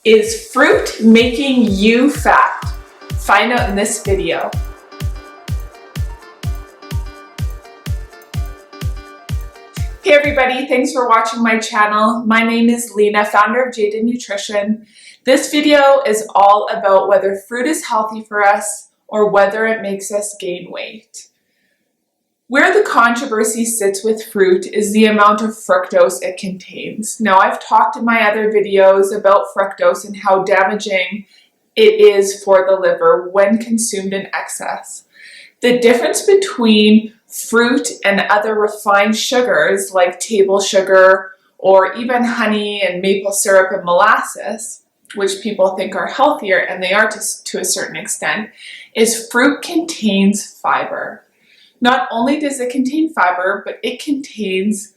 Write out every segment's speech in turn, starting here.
Is fruit making you fat? Find out in this video. Hey everybody, thanks for watching my channel. My name is Lena, founder of Jaded Nutrition. This video is all about whether fruit is healthy for us or whether it makes us gain weight. Where the controversy sits with fruit is the amount of fructose it contains. Now, I've talked in my other videos about fructose and how damaging it is for the liver when consumed in excess. The difference between fruit and other refined sugars like table sugar or even honey and maple syrup and molasses, which people think are healthier, and they are to a certain extent, is fruit contains fiber. Not only does it contain fiber, but it contains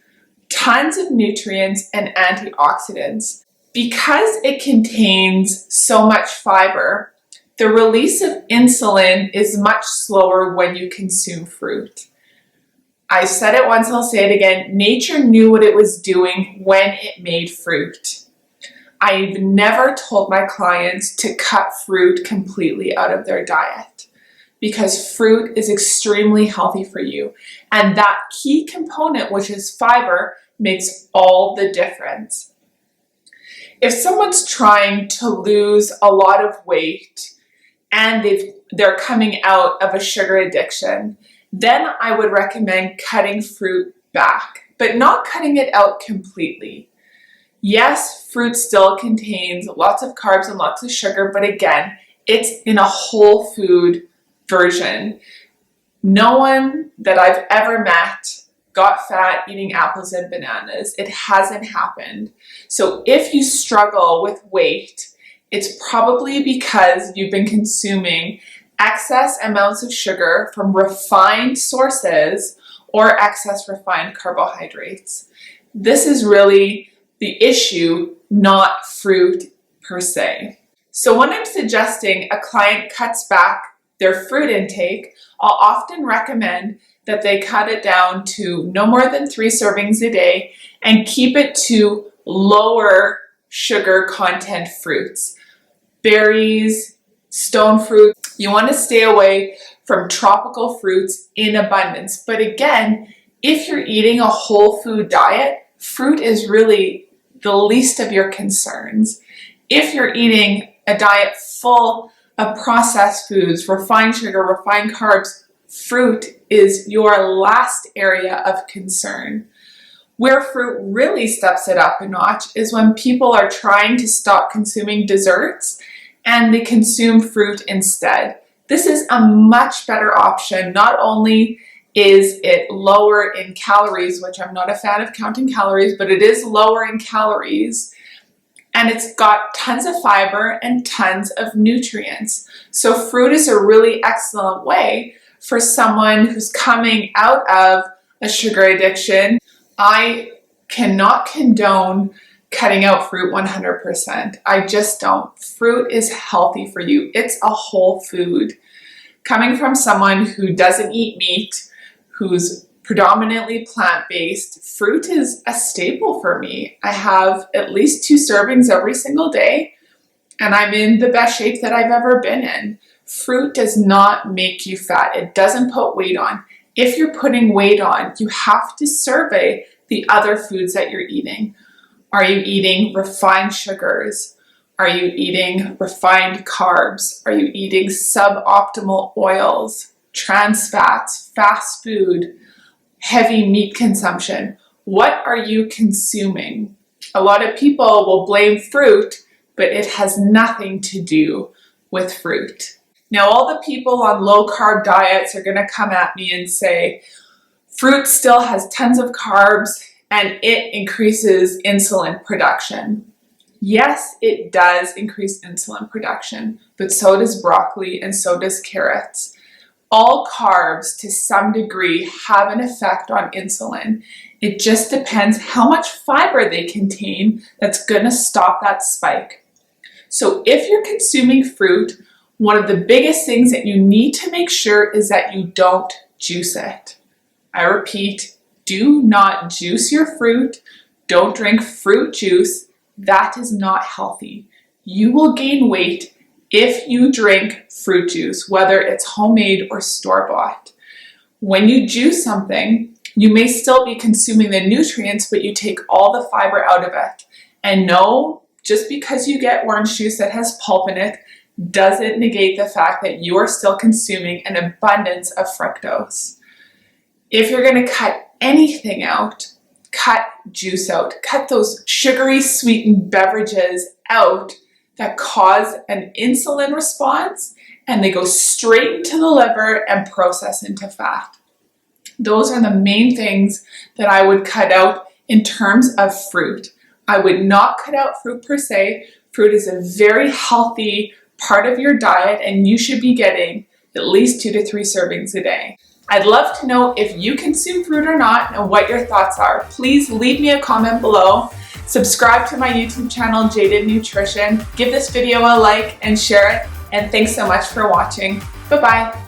tons of nutrients and antioxidants. Because it contains so much fiber, the release of insulin is much slower when you consume fruit. I said it once, I'll say it again. Nature knew what it was doing when it made fruit. I've never told my clients to cut fruit completely out of their diet, because fruit is extremely healthy for you. And that key component, which is fiber, makes all the difference. If someone's trying to lose a lot of weight and they're coming out of a sugar addiction, then I would recommend cutting fruit back, but not cutting it out completely. Yes, fruit still contains lots of carbs and lots of sugar, but again, it's in a whole food version. No one that I've ever met got fat eating apples and bananas. It hasn't happened. So if you struggle with weight, it's probably because you've been consuming excess amounts of sugar from refined sources or excess refined carbohydrates. This is really the issue, not fruit per se. So when I'm suggesting a client cuts back their fruit intake, I'll often recommend that they cut it down to no more than 3 servings a day and keep it to lower sugar content fruits. Berries, stone fruit. You want to stay away from tropical fruits in abundance. But again, if you're eating a whole food diet, fruit is really the least of your concerns. If you're eating a diet full of processed foods, refined sugar, refined carbs, fruit is your last area of concern. Where fruit really steps it up a notch is when people are trying to stop consuming desserts and they consume fruit instead. This is a much better option. Not only is it lower in calories, which I'm not a fan of counting calories, but it is lower in calories. And it's got tons of fiber and tons of nutrients. So fruit is a really excellent way for someone who's coming out of a sugar addiction. I cannot condone cutting out fruit 100%. I just don't. Fruit is healthy for you. It's a whole food. Coming from someone who doesn't eat meat, who's predominantly plant-based, fruit is a staple for me. I have at least 2 servings every single day, and I'm in the best shape that I've ever been in. Fruit does not make you fat. It doesn't put weight on. If you're putting weight on, you have to survey the other foods that you're eating. Are you eating refined sugars? Are you eating refined carbs? Are you eating suboptimal oils, trans fats, fast food, heavy meat consumption? What are you consuming? A lot of people will blame fruit, but it has nothing to do with fruit. Now, all the people on low carb diets are going to come at me and say, fruit still has tons of carbs and it increases insulin production. Yes, it does increase insulin production, but so does broccoli and so does carrots. All carbs, to some degree, have an effect on insulin. It just depends how much fiber they contain that's going to stop that spike. So if you're consuming fruit, one of the biggest things that you need to make sure is that you don't juice it. I repeat, do not juice your fruit. Don't drink fruit juice. That is not healthy. you will gain weight if you drink fruit juice, whether it's homemade or store-bought. When you juice something, you may still be consuming the nutrients, but you take all the fiber out of it. And no, just because you get orange juice that has pulp in it doesn't negate the fact that you are still consuming an abundance of fructose. If you're going to cut anything out, cut juice out. Cut those sugary sweetened beverages out that cause an insulin response and they go straight into the liver and process into fat. Those are the main things that I would cut out in terms of fruit. I would not cut out fruit per se. Fruit is a very healthy part of your diet and you should be getting at least 2 to 3 servings a day. I'd love to know if you consume fruit or not and what your thoughts are. Please leave me a comment below. Subscribe to my YouTube channel, Jaded Nutrition. Give this video a like and share it. And thanks so much for watching. Bye-bye.